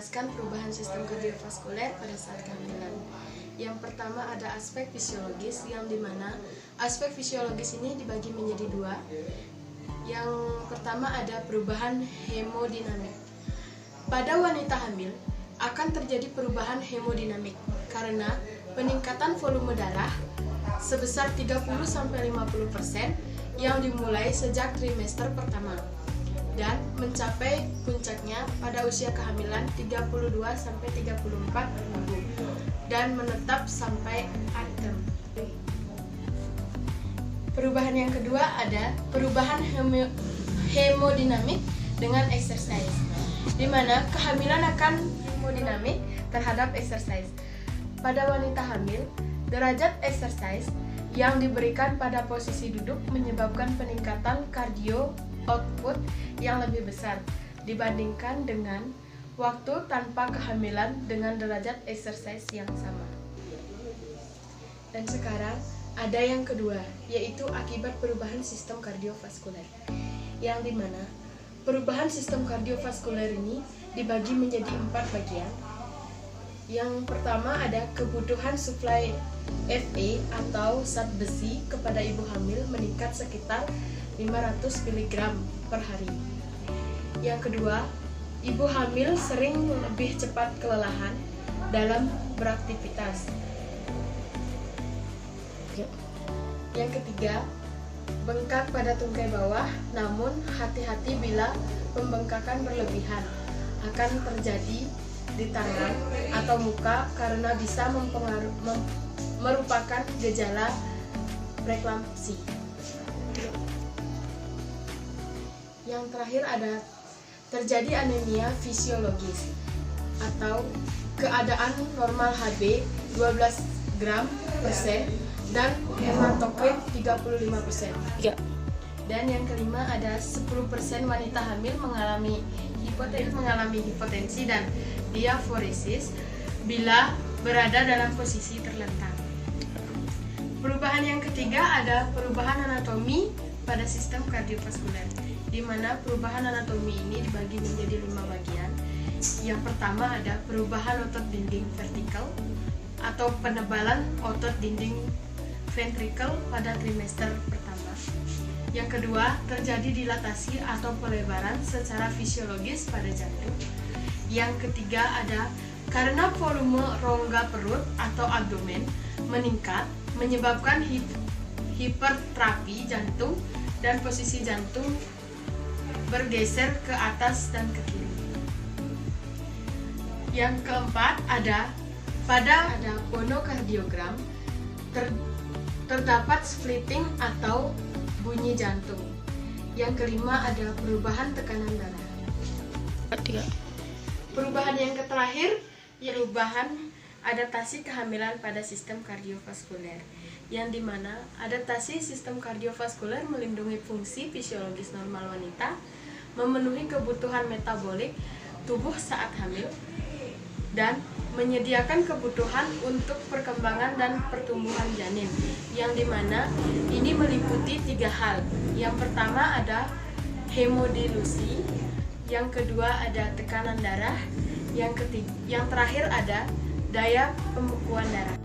menjelaskan perubahan sistem kardiovaskuler pada saat kehamilan. Yang pertama ada aspek fisiologis, yang dimana aspek fisiologis ini dibagi menjadi dua. Yang pertama ada perubahan hemodinamik. Pada wanita hamil akan terjadi perubahan hemodinamik karena peningkatan volume darah sebesar 30-50% yang dimulai sejak trimester pertama dan mencapai puncaknya pada usia kehamilan 32-34 minggu dan menetap sampai akhir term. Perubahan yang kedua ada perubahan hemodinamik dengan exercise, di mana kehamilan akan hemodinamik terhadap exercise. Pada wanita hamil, derajat exercise yang diberikan pada posisi duduk menyebabkan peningkatan cardio output yang lebih besar dibandingkan dengan waktu tanpa kehamilan dengan derajat exercise yang sama. Dan sekarang ada yang kedua, yaitu akibat perubahan sistem kardiovaskuler, yang dimana perubahan sistem kardiovaskuler ini dibagi menjadi 4 bagian. Yang pertama ada kebutuhan suplai Fe atau zat besi kepada ibu hamil meningkat sekitar 500 mg per hari. Yang kedua, ibu hamil sering lebih cepat kelelahan dalam beraktivitas. Yang ketiga, bengkak pada tungkai bawah, namun hati-hati bila pembengkakan berlebihan akan terjadi di tangan atau muka karena bisa merupakan gejala preeklamsi. Yang terakhir ada terjadi anemia fisiologis atau keadaan normal Hb 12 gram persen dan hematokrit 35%. Ya. Dan yang kelima ada 10% wanita hamil mengalami hipotensi dan diaforesis bila berada dalam posisi terlentang. Perubahan yang ketiga ada perubahan anatomi pada sistem kardiovaskuler, di mana perubahan anatomi ini dibagi menjadi 5 bagian. Yang pertama ada perubahan otot dinding vertikal atau penebalan otot dinding ventrikel pada trimester pertama. Yang kedua, terjadi dilatasi atau pelebaran secara fisiologis pada jantung. Yang ketiga ada karena volume rongga perut atau abdomen meningkat menyebabkan hipertrofi jantung dan posisi jantung bergeser ke atas dan ke kiri. Yang keempat ada fonokardiogram terdapat splitting atau bunyi jantung. Yang kelima ada perubahan tekanan darah. Perubahan yang terakhir perubahan adaptasi kehamilan pada sistem kardiovaskuler, yang dimana adaptasi sistem kardiovaskuler melindungi fungsi fisiologis normal wanita, memenuhi kebutuhan metabolik tubuh saat hamil, dan menyediakan kebutuhan untuk perkembangan dan pertumbuhan janin, yang dimana ini meliputi 3 hal. Yang pertama ada hemodilusi, yang kedua ada tekanan darah, yang terakhir ada daya pembekuan darah.